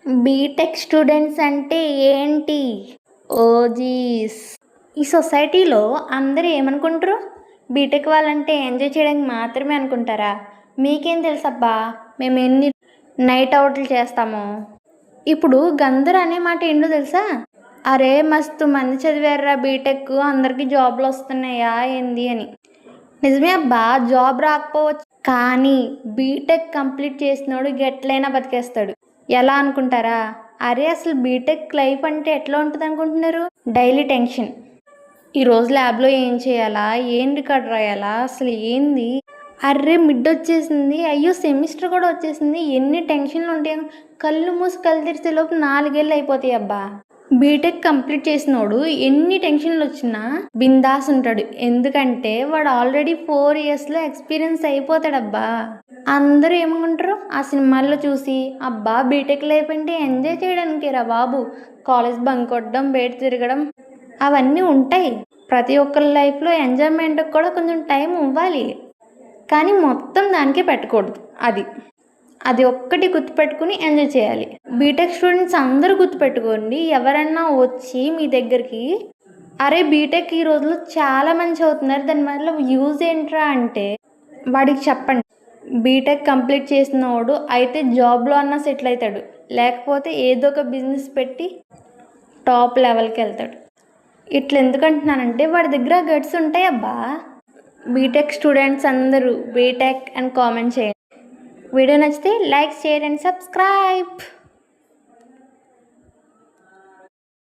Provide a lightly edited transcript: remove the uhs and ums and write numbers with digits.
BTech students అంటే ఏంటి? OGs. ఈ సొసైటీలో అందరూ ఏమనుకుంటారు? బీటెక్ వాళ్ళంటే ఎంజాయ్ చేయడానికి మాత్రమే అనుకుంటారా? మీకేం తెలుసబ్బా మేము ఎన్ని నైట్ అవుట్లు చేస్తామో. ఇప్పుడు గందర్ అనే మాట ఏంటో తెలుసా? అరే మస్తు మంది చదివారా బీటెక్, అందరికీ జాబ్లు వస్తున్నాయా ఏంది అని. నిజమే అబ్బా, జాబ్ రాకపోవచ్చు, కానీ బీటెక్ కంప్లీట్ చేసినోడు ఎట్లయినా బతికేస్తాడు. ఎలా అనుకుంటారా? అరే అసలు బీటెక్ లైఫ్ అంటే ఎట్లా ఉంటుంది అనుకుంటున్నారు? Daily tension. ఈరోజు ల్యాబ్లో ఏం చేయాలా, ఏం రికార్డ్ రాయాలా, అసలు ఏంది, అర్రే మిడ్ వచ్చేసింది, అయ్యో సెమిస్టర్ కూడా వచ్చేసింది, ఎన్ని టెన్షన్లు ఉంటాయి. కళ్ళు మూసి కళ్ళు తెరిసే లోపు 4 ఏళ్ళు అయిపోతాయి అబ్బా. బీటెక్ కంప్లీట్ చేసినోడు ఎన్ని టెన్షన్లు వచ్చినా బిందాస్ ఉంటాడు, ఎందుకంటే వాడు ఆల్రెడీ 4 ఇయర్స్లో ఎక్స్పీరియన్స్ అయిపోతాడబ్బా. అందరూ ఏమనుకుంటారు ఆ సినిమాల్లో చూసి, అబ్బా బీటెక్ లైఫ్ అంటే ఎంజాయ్ చేయడానికి రా బాబు, కాలేజ్ బంక్ కొట్టడం, బయట తిరగడం అవన్నీ ఉంటాయి. ప్రతి ఒక్కరి లైఫ్లో ఎంజాయ్మెంట్కి కూడా కొంచెం టైం ఇవ్వాలి, కానీ మొత్తం దానికే పెట్టకూడదు. అది ఒక్కటి గుర్తుపెట్టుకుని ఎంజాయ్ చేయాలి. బీటెక్ స్టూడెంట్స్ అందరూ గుర్తుపెట్టుకోండి, ఎవరన్నా వచ్చి మీ దగ్గరికి అరే బీటెక్ ఈ రోజుల్లో చాలా మంది చదువుతున్నారు, దానివల్ల యూజ్ ఏంట్రా అంటే వాడికి చెప్పండి. బీటెక్ కంప్లీట్ చేసినవాడు అయితే జాబ్లో అన్నా సెటిల్ అవుతాడు, లేకపోతే ఏదో ఒక బిజినెస్ పెట్టి టాప్ లెవెల్కి వెళ్తాడు. ఇట్లా ఎందుకంటున్నానంటే వాడి దగ్గర గట్స్ ఉంటాయి అబ్బా. బీటెక్ స్టూడెంట్స్ అందరూ బీటెక్ అని కామెంట్ చేయండి. వీడియో నచ్చితే లైక్, షేర్ అండ్ సబ్స్క్రైబ్.